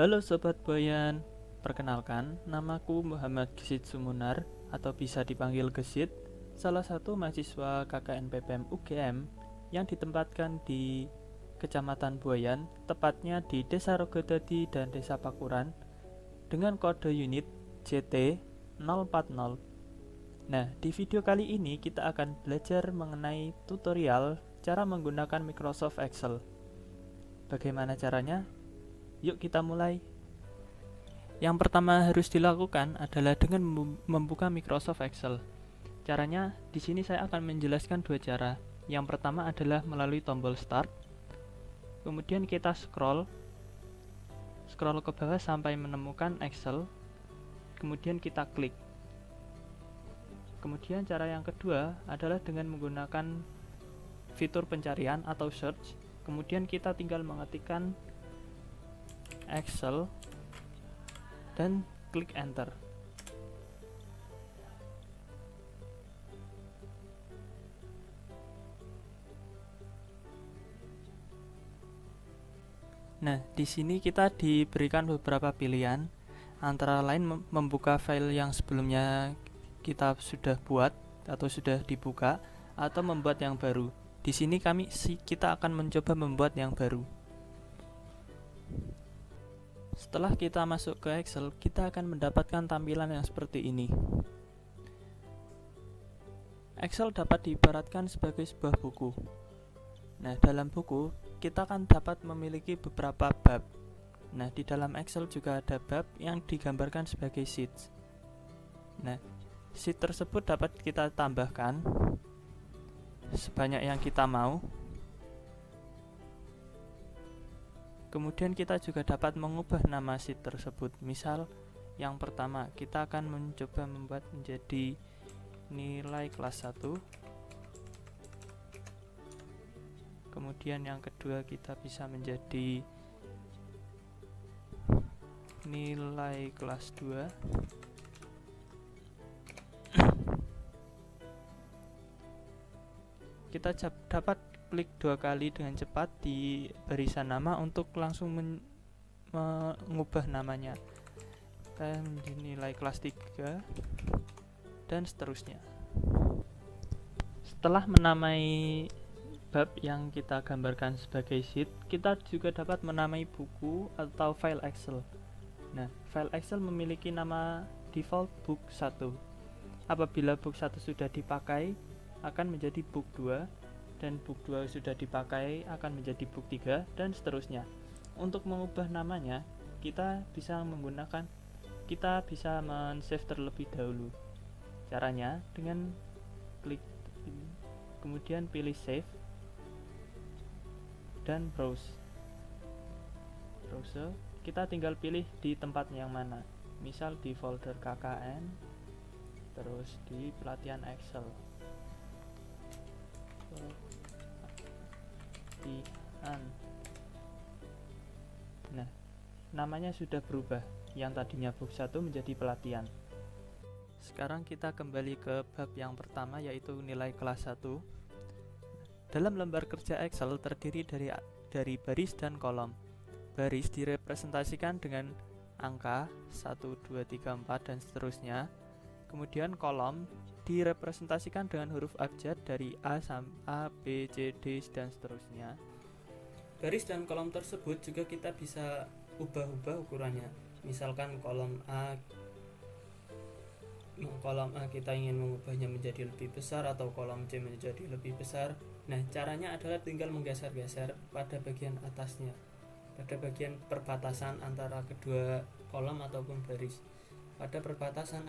Halo Sobat Boyan, perkenalkan namaku Muhammad Gesit Sumunar atau bisa dipanggil Gesit, salah satu mahasiswa KKN PPM UGM yang ditempatkan di Kecamatan Boyan, tepatnya di Desa Rogodadi dan Desa Pakuran dengan kode unit JT040. Nah, di video kali ini kita akan belajar mengenai tutorial cara menggunakan Microsoft Excel. Bagaimana caranya? Yuk kita mulai. Yang pertama harus dilakukan adalah dengan membuka Microsoft Excel. Caranya di sini saya akan menjelaskan dua cara. Yang pertama adalah melalui tombol Start. Kemudian kita scroll ke bawah sampai menemukan Excel. Kemudian kita klik. Kemudian cara yang kedua adalah dengan menggunakan fitur pencarian atau search. Kemudian kita tinggal mengetikkan Excel dan klik enter. Nah, di sini kita diberikan beberapa pilihan, antara lain membuka file yang sebelumnya kita sudah buat atau sudah dibuka, atau membuat yang baru. Di sini kita akan mencoba membuat yang baru. Setelah kita masuk ke Excel, kita akan mendapatkan tampilan yang seperti ini. Excel dapat diibaratkan sebagai sebuah buku. Nah, dalam buku, kita akan dapat memiliki beberapa bab. Nah, di dalam Excel juga ada bab yang digambarkan sebagai sheets. Nah, sheet tersebut dapat kita tambahkan sebanyak yang kita mau. Kemudian kita juga dapat mengubah nama sheet tersebut. Misal, yang pertama kita akan mencoba membuat menjadi nilai kelas 1. Kemudian yang kedua kita bisa menjadi nilai kelas 2. Kita dapat klik dua kali dengan cepat di barisan nama untuk langsung mengubah namanya menjadi nilai kelas 3 dan seterusnya. Setelah menamai bab yang kita gambarkan sebagai sheet, kita juga dapat menamai buku atau file Excel. Nah, file Excel memiliki nama default book 1. Apabila book 1 sudah dipakai, akan menjadi book 2, dan book 2 sudah dipakai akan menjadi book 3, dan seterusnya. Untuk mengubah namanya, kita bisa men-save terlebih dahulu. Caranya dengan klik kemudian pilih save dan browser. Kita tinggal pilih di tempat yang mana. Misal di folder KKN, terus di pelatihan Excel. Nah, namanya sudah berubah, yang tadinya book 1 menjadi pelatihan. Sekarang kita kembali ke bab yang pertama, yaitu nilai kelas 1. Dalam lembar kerja Excel terdiri dari baris dan kolom. Baris direpresentasikan dengan angka 1, 2, 3, 4 dan seterusnya. Kemudian kolom direpresentasikan dengan huruf abjad dari A, B, C, D dan seterusnya. Baris dan kolom tersebut juga kita bisa ubah-ubah ukurannya. Misalkan kolom A kita ingin mengubahnya menjadi lebih besar atau kolom C menjadi lebih besar. Nah, caranya adalah tinggal menggeser-geser pada bagian atasnya, pada bagian perbatasan antara kedua kolom ataupun baris. Pada perbatasan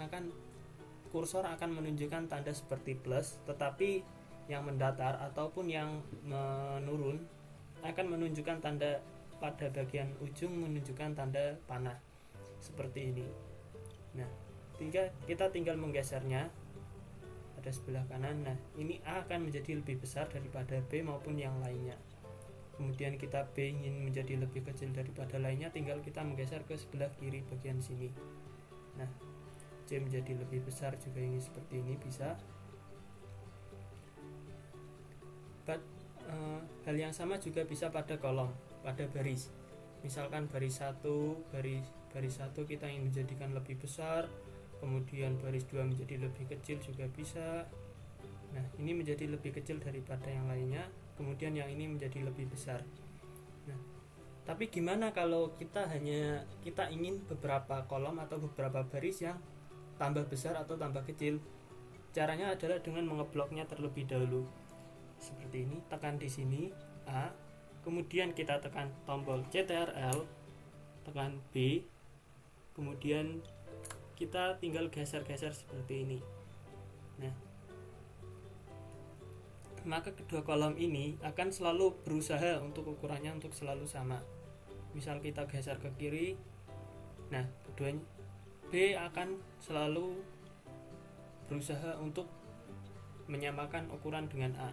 kursor akan menunjukkan tanda seperti plus, tetapi yang mendatar ataupun yang menurun akan menunjukkan tanda, pada bagian ujung menunjukkan tanda panah seperti ini. Nah, kita tinggal menggesernya pada sebelah kanan. Nah, ini A akan menjadi lebih besar daripada B maupun yang lainnya. Kemudian kita B ingin menjadi lebih kecil daripada lainnya, tinggal kita menggeser ke sebelah kiri bagian sini. Nah, C menjadi lebih besar juga ini seperti ini bisa. Hal yang sama juga bisa pada kolom, pada baris. Misalkan baris 1 kita ingin menjadikan lebih besar, kemudian baris 2 menjadi lebih kecil juga bisa. Nah, ini menjadi lebih kecil daripada yang lainnya, kemudian yang ini menjadi lebih besar. Nah, tapi gimana kalau kita ingin beberapa kolom atau beberapa baris yang tambah besar atau tambah kecil? Caranya adalah dengan mengebloknya terlebih dahulu. Seperti ini, tekan di sini A, kemudian kita tekan tombol CTRL, tekan B, kemudian kita tinggal geser-geser seperti ini. Nah, maka kedua kolom ini akan selalu berusaha untuk ukurannya untuk selalu sama. Misal kita geser ke kiri, nah keduanya B akan selalu berusaha untuk menyamakan ukuran dengan A.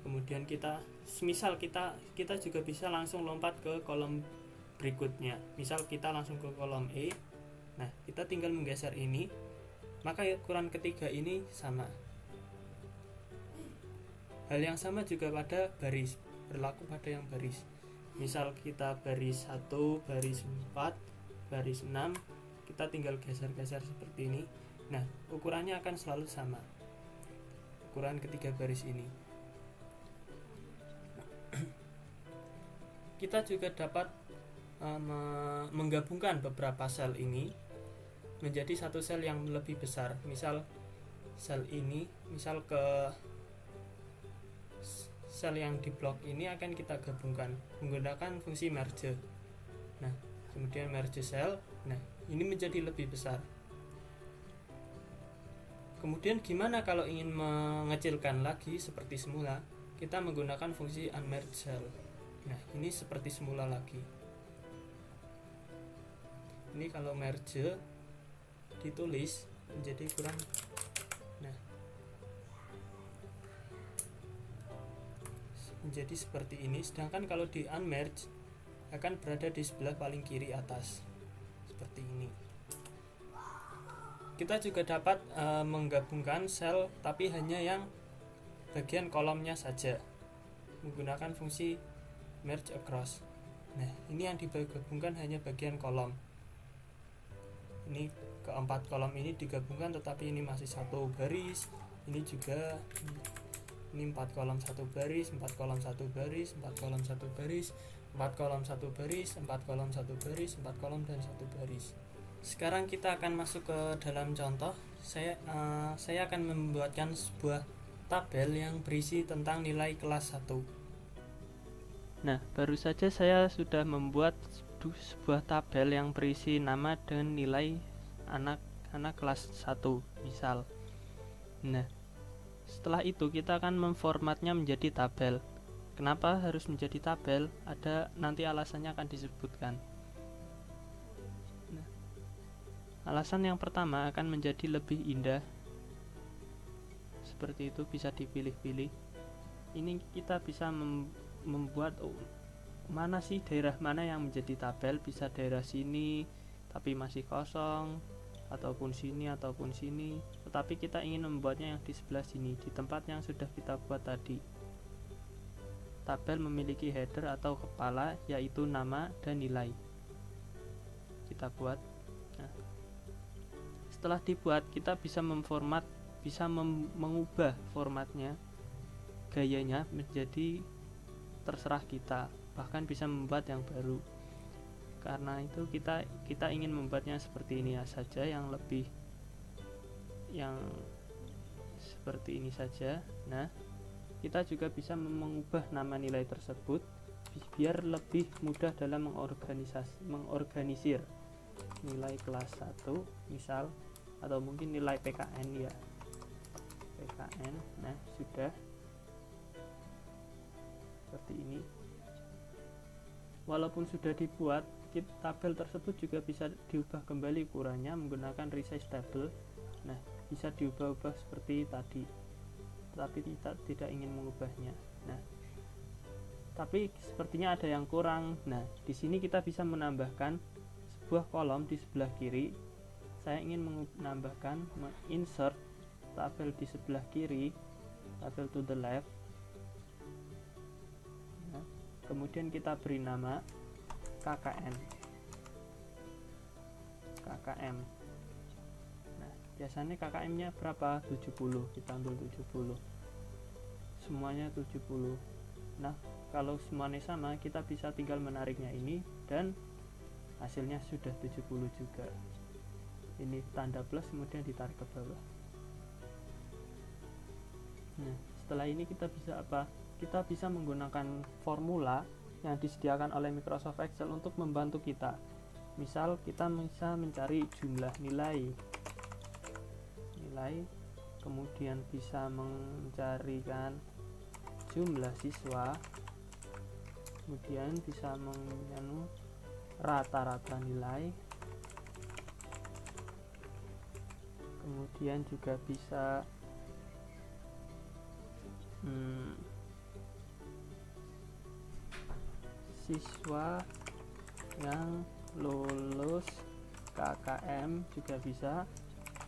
Kemudian misal kita juga bisa langsung lompat ke kolom berikutnya. Misal kita langsung ke kolom E. Nah, kita tinggal menggeser ini, maka ukuran ketiga ini sama. Hal yang sama juga pada baris, berlaku pada yang baris. Misal kita baris 1, baris 4, baris 6, kita tinggal geser-geser seperti ini. Nah, ukurannya akan selalu sama, ukuran ketiga baris ini. Kita juga dapat menggabungkan beberapa sel ini menjadi satu sel yang lebih besar. Misal sel ini, misal ke sel yang di blok ini akan kita gabungkan menggunakan fungsi merge. Nah, kemudian merge sel. Nah, ini menjadi lebih besar. Kemudian gimana kalau ingin mengecilkan lagi seperti semula? Kita menggunakan fungsi unmerge cell. Nah, ini seperti semula lagi. Ini kalau merge ditulis menjadi kurang. Nah, menjadi seperti ini. Sedangkan kalau di unmerge akan berada di sebelah paling kiri atas. Seperti ini. Kita juga dapat menggabungkan sel tapi hanya yang bagian kolomnya saja menggunakan fungsi merge across. Nah, ini yang digabungkan hanya bagian kolom. Ini keempat kolom ini digabungkan, tetapi ini masih satu baris. Ini juga ini 4 kolom 1 baris, 4 kolom 1 baris, 4 kolom 1 baris, 4 kolom 1 baris, 4 kolom 1 baris, 4 kolom dan 1 baris. Sekarang kita akan masuk ke dalam contoh. Saya akan membuatkan sebuah tabel yang berisi tentang nilai kelas 1. Nah, baru saja saya sudah membuat sebuah tabel yang berisi nama dan nilai anak-anak kelas 1 misal. Nah, setelah itu kita akan memformatnya menjadi tabel. Kenapa harus menjadi tabel? Ada nanti alasannya akan disebutkan. Nah, alasan yang pertama akan menjadi lebih indah. Seperti itu, bisa dipilih-pilih. Ini kita bisa membuat mana sih daerah mana yang menjadi tabel, bisa daerah sini tapi masih kosong, ataupun sini ataupun sini, tetapi kita ingin membuatnya yang di sebelah sini, di tempat yang sudah kita buat tadi. Tabel memiliki header atau kepala, yaitu nama dan nilai. Kita buat. Nah, setelah dibuat, kita bisa mengubah formatnya, gayanya menjadi terserah kita, bahkan bisa membuat yang baru. Karena itu kita ingin membuatnya seperti ini saja, yang seperti ini saja. Nah, kita juga bisa mengubah nama nilai tersebut biar lebih mudah dalam mengorganisir nilai kelas 1 misal, atau mungkin nilai PKN ya. PKN. Nah, sudah seperti ini. Walaupun sudah dibuat, tabel tersebut juga bisa diubah kembali ukurannya menggunakan resize table. Nah, bisa diubah-ubah seperti tadi, tetapi kita tidak ingin mengubahnya. Nah, tapi sepertinya ada yang kurang. Nah, di sini kita bisa menambahkan sebuah kolom di sebelah kiri. Saya ingin menambahkan insert tabel di sebelah kiri, tabel to the left. Nah, kemudian kita beri nama KKM. Nah, biasanya KKM nya berapa? 70, kita ambil 70, semuanya 70. Nah, kalau semuanya sama, kita bisa tinggal menariknya ini dan hasilnya sudah 70 juga. Ini tanda plus kemudian ditarik ke bawah. Nah, setelah ini kita bisa apa? Kita bisa menggunakan formula yang disediakan oleh Microsoft Excel untuk membantu kita. Misal kita bisa mencari jumlah nilai, kemudian bisa mencarikan jumlah siswa, kemudian bisa rata-rata nilai, kemudian juga bisa siswa yang lulus KKM, juga bisa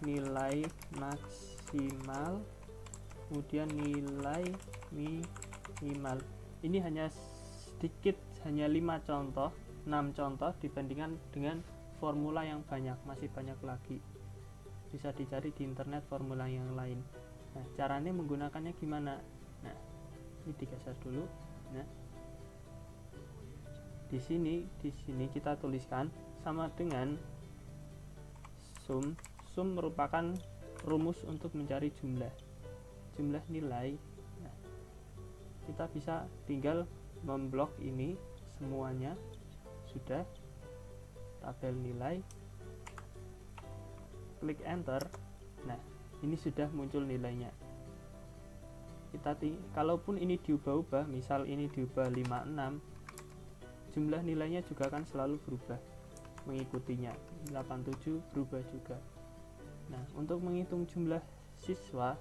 nilai maksimal, kemudian nilai minimal. Ini hanya sedikit, hanya 5 contoh, 6 contoh dibandingkan dengan formula yang banyak, masih banyak lagi. Bisa dicari di internet formula yang lain. Nah, caranya menggunakannya gimana? Nah, ini digeser dulu. Nah, di sini kita tuliskan sama dengan sum. Sum merupakan rumus untuk mencari jumlah nilai. Nah, kita bisa tinggal memblok ini semuanya, sudah tabel nilai, klik enter. Nah, ini sudah muncul nilainya. Kalaupun ini diubah-ubah, misal ini diubah 56, jumlah nilainya juga akan selalu berubah mengikutinya. 87 berubah juga. Nah, untuk menghitung jumlah siswa,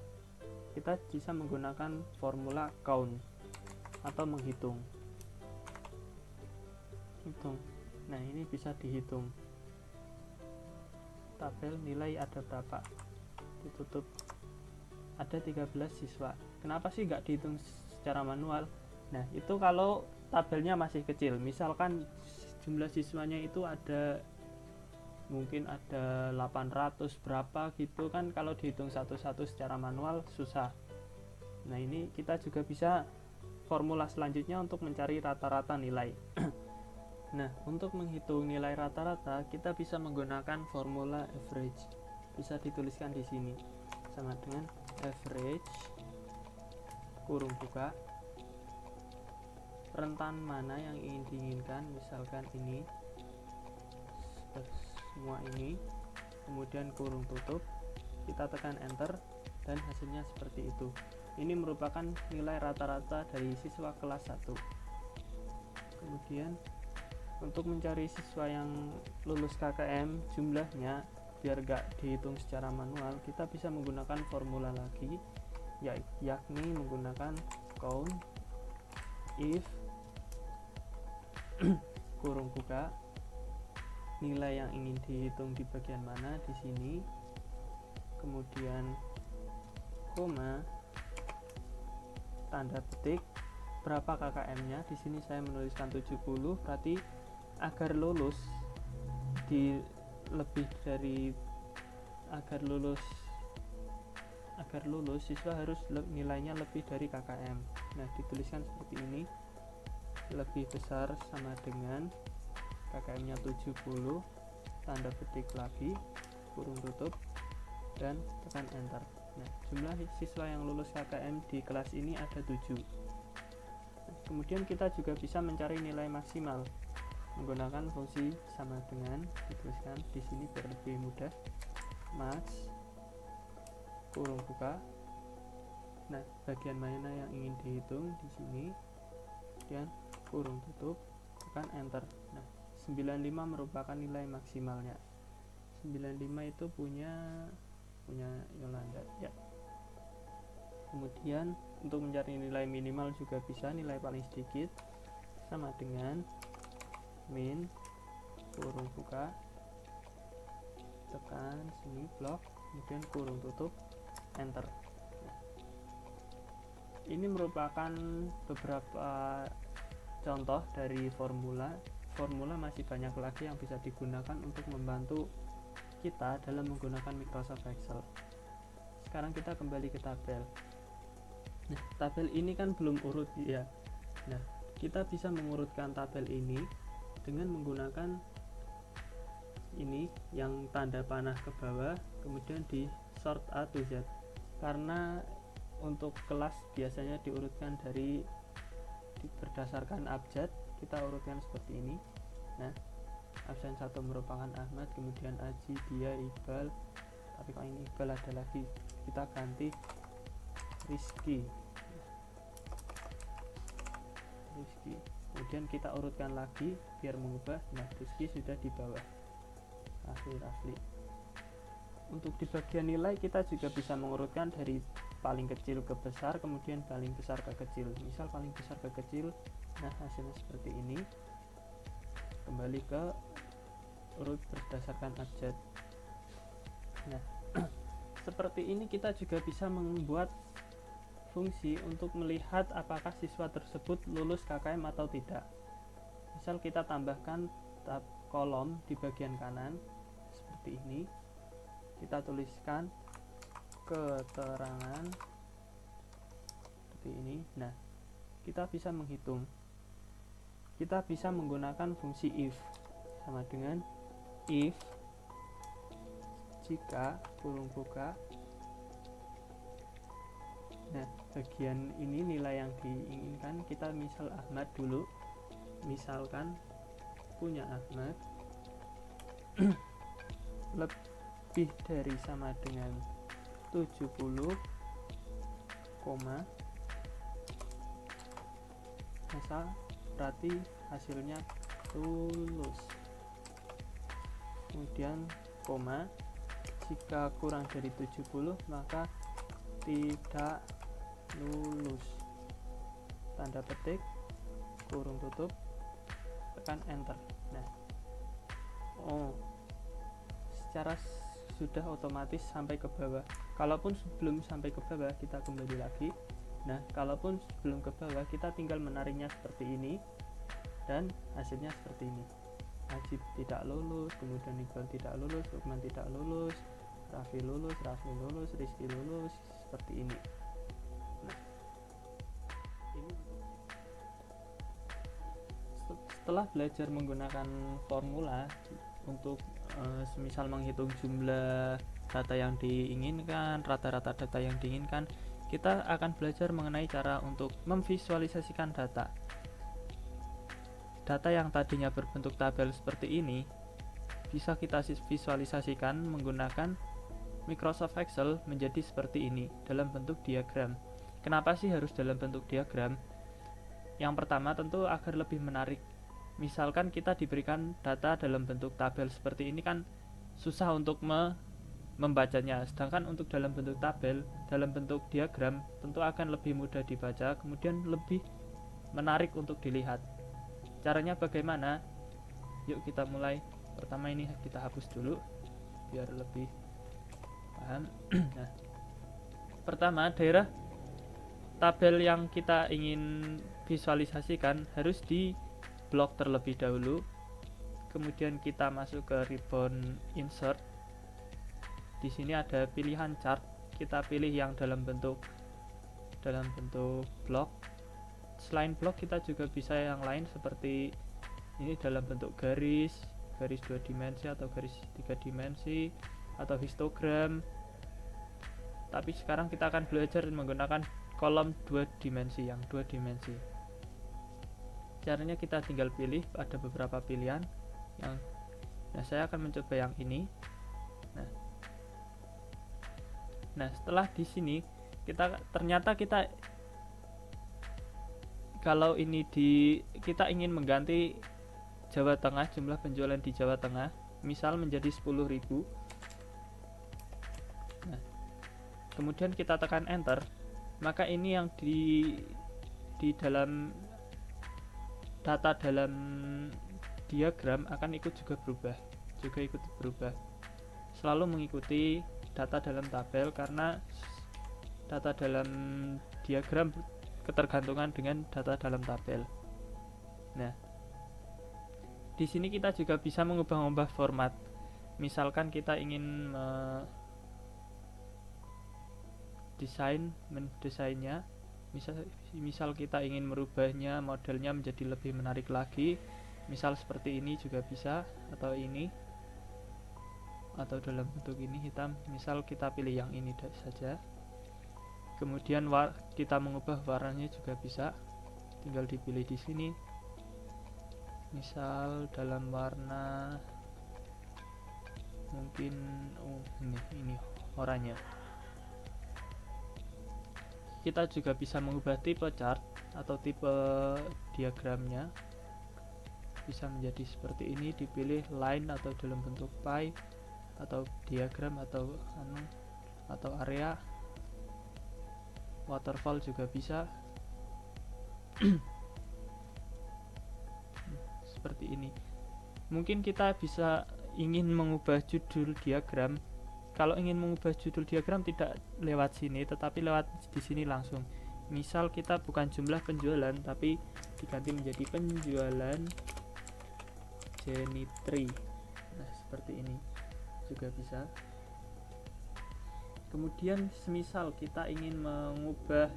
kita bisa menggunakan formula count atau menghitung. Nah, ini bisa dihitung. Tabel nilai ada berapa? Ditutup. Ada 13 siswa. Kenapa sih nggak dihitung secara manual? Nah, itu kalau tabelnya masih kecil, misalkan jumlah siswanya itu mungkin ada 800 berapa gitu kan, kalau dihitung satu-satu secara manual susah. Nah, ini kita juga bisa formula selanjutnya untuk mencari rata-rata nilai. Nah, untuk menghitung nilai rata-rata kita bisa menggunakan formula average. Bisa dituliskan di sini sama dengan average kurung buka rentan mana yang ingin diinginkan, misalkan ini semua ini, kemudian kurung tutup, kita tekan enter dan hasilnya seperti itu. Ini merupakan nilai rata-rata dari siswa kelas 1. Kemudian untuk mencari siswa yang lulus KKM jumlahnya biar gak dihitung secara manual, kita bisa menggunakan formula lagi, yakni menggunakan count if kurung buka nilai yang ingin dihitung di bagian mana, di sini, kemudian koma, tanda petik, berapa KKM-nya. Di sini saya menuliskan 70, berarti agar lulus siswa harus nilainya lebih dari KKM. Nah, dituliskan seperti ini, lebih besar sama dengan KKM-nya 70, tanda petik lagi, kurung tutup, dan tekan enter. Nah, jumlah siswa yang lulus KKM di kelas ini ada 7. Nah, kemudian kita juga bisa mencari nilai maksimal menggunakan fungsi sama dengan, dituliskan di sini biar lebih mudah, max kurung buka. Nah, bagian mana yang ingin dihitung di sini, dan kurung tutup, tekan enter. Nah, 95 merupakan nilai maksimalnya. 95 itu punya Yolanda ya. Kemudian untuk mencari nilai minimal juga bisa, nilai paling sedikit sama dengan min kurung buka, tekan sini blok, kemudian kurung tutup, enter. Nah, ini merupakan beberapa contoh dari formula masih banyak lagi yang bisa digunakan untuk membantu kita dalam menggunakan Microsoft Excel. Sekarang kita kembali ke tabel. Nah, tabel ini kan belum urut ya. Nah, kita bisa mengurutkan tabel ini dengan menggunakan ini yang tanda panah ke bawah, kemudian di sort A to Z. Karena untuk kelas biasanya diurutkan berdasarkan abjad, kita urutkan seperti ini. Nah, absen 1 merupakan Ahmad, kemudian Aji, Dia, Iqbal. Tapi kalau ini Iqbal ada lagi, kita ganti Rizky. Kemudian kita urutkan lagi biar mengubah. Nah, Rizky sudah di bawah. Rafli. Untuk di bagian nilai kita juga bisa mengurutkan dari paling kecil ke besar, kemudian paling besar ke kecil. Misal paling besar ke kecil, nah hasilnya seperti ini. Kembali ke urut berdasarkan abjad. Nah, seperti ini kita juga bisa membuat fungsi untuk melihat apakah siswa tersebut lulus KKM atau tidak. Misal kita tambahkan tab kolom di bagian kanan seperti ini, kita tuliskan keterangan seperti ini. Nah, kita bisa menghitung, kita bisa menggunakan fungsi if, sama dengan if jika kurung buka. Nah, bagian ini nilai yang diinginkan, kita misal Ahmad dulu, misalkan punya Ahmad lebih dari sama dengan 70, masa berarti hasilnya lulus. Kemudian koma, jika kurang dari 70 maka tidak lulus. Tanda petik, kurung tutup, tekan enter. Nah, secara sudah otomatis sampai ke bawah. Kalaupun sebelum sampai ke bawah kita kembali lagi. Nah, kalaupun sebelum ke bawah kita tinggal menariknya seperti ini dan hasilnya seperti ini. Najib tidak lulus, kemudian Iqbal tidak lulus, Lukman tidak lulus, Rafli lulus, Rizky lulus, seperti ini. Nah, ini setelah belajar menggunakan formula untuk semisal menghitung jumlah data yang diinginkan, rata-rata data yang diinginkan, kita akan belajar mengenai cara untuk memvisualisasikan data. Data yang tadinya berbentuk tabel seperti ini bisa kita visualisasikan menggunakan Microsoft Excel menjadi seperti ini dalam bentuk diagram. Kenapa sih harus dalam bentuk diagram? Yang pertama tentu agar lebih menarik. Misalkan kita diberikan data dalam bentuk tabel seperti ini kan susah untuk membacanya, sedangkan untuk dalam bentuk tabel, dalam bentuk diagram tentu akan lebih mudah dibaca, kemudian lebih menarik untuk dilihat. Caranya bagaimana? Yuk kita mulai. Pertama ini kita hapus dulu biar lebih paham. Nah, pertama daerah tabel yang kita ingin visualisasikan harus di blok terlebih dahulu, kemudian kita masuk ke ribbon insert. Di sini ada pilihan chart, kita pilih yang dalam bentuk blok. Selain blok kita juga bisa yang lain seperti ini dalam bentuk garis 2 dimensi atau garis 3 dimensi atau histogram. Tapi sekarang kita akan belajar menggunakan kolom 2 dimensi, yang 2 dimensi. Caranya kita tinggal pilih, ada beberapa pilihan yang saya akan mencoba yang ini. Nah, setelah di sini ternyata kita kalau ini kita ingin mengganti Jawa Tengah, jumlah penjualan di Jawa Tengah misal menjadi 10.000. Nah, kemudian kita tekan enter, maka ini yang di dalam data dalam diagram akan ikut berubah. Selalu mengikuti data dalam tabel karena data dalam diagram ketergantungan dengan data dalam tabel. Nah, di sini kita juga bisa mengubah-ubah format. Misalkan kita ingin mendesainnya, misal kita ingin merubahnya, modelnya menjadi lebih menarik lagi, misal seperti ini juga bisa, atau ini, atau dalam bentuk ini hitam. Misal kita pilih yang ini saja. Kemudian kita mengubah warnanya juga bisa, tinggal dipilih di sini. Misal dalam warna mungkin ini oranye. Kita juga bisa mengubah tipe chart atau tipe diagramnya, bisa menjadi seperti ini, dipilih line atau dalam bentuk pie atau diagram atau area, waterfall juga bisa. Seperti ini. Mungkin kita bisa ingin mengubah judul diagram. Kalau ingin mengubah judul diagram tidak lewat sini, tetapi lewat di sini langsung. Misal kita bukan jumlah penjualan, tapi diganti menjadi penjualan Jenitri. Nah, seperti ini juga bisa. Kemudian semisal kita ingin mengubah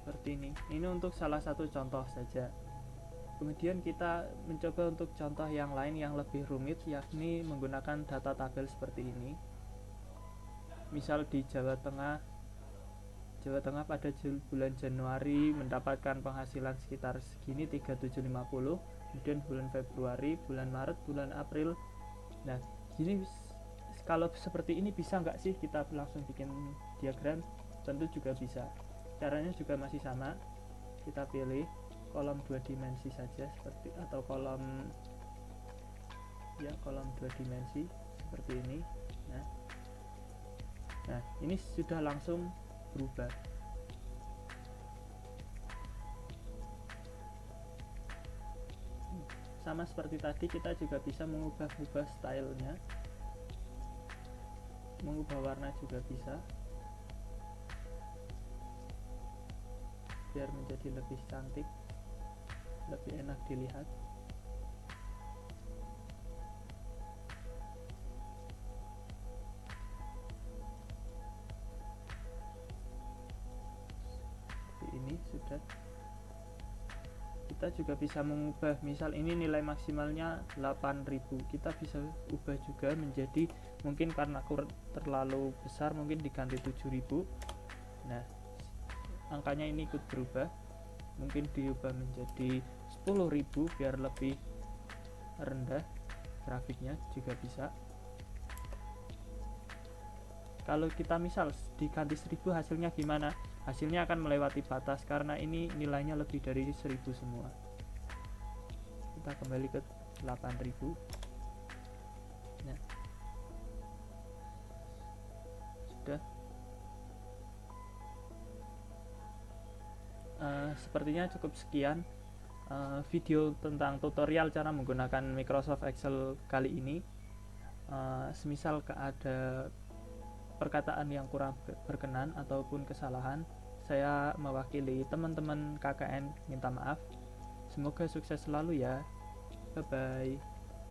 seperti ini. Ini untuk salah satu contoh saja. Kemudian kita mencoba untuk contoh yang lain yang lebih rumit, yakni menggunakan data tabel seperti ini. Misal di Jawa Tengah pada bulan Januari mendapatkan penghasilan sekitar segini 3750. Kemudian bulan Februari, bulan Maret, bulan April. Nah, gini kalau seperti ini bisa nggak sih kita langsung bikin diagram? Tentu juga bisa. Caranya juga masih sama, kita pilih kolom 2 dimensi saja seperti, atau kolom 2 dimensi seperti ini. Nah, ini sudah langsung berubah. Sama seperti tadi, kita juga bisa mengubah stylenya, mengubah warna juga bisa, biar menjadi lebih cantik, lebih enak dilihat. Seperti ini sudah. Kita juga bisa mengubah, misal ini nilai maksimalnya 8000, kita bisa ubah juga menjadi, mungkin karena terlalu besar mungkin diganti 7000. Nah, angkanya ini ikut berubah, mungkin diubah menjadi 10.000 biar lebih rendah grafiknya juga bisa. Kalau kita misal diganti 1000, hasilnya gimana? Hasilnya akan melewati batas karena ini nilainya lebih dari 1000 semua. Kita kembali ke 8000. Nah, sudah. Sepertinya cukup sekian video tentang tutorial cara menggunakan Microsoft Excel kali ini. Semisal ada perkataan yang kurang berkenan ataupun kesalahan, saya mewakili teman-teman KKN minta maaf. Semoga sukses selalu ya. Bye bye.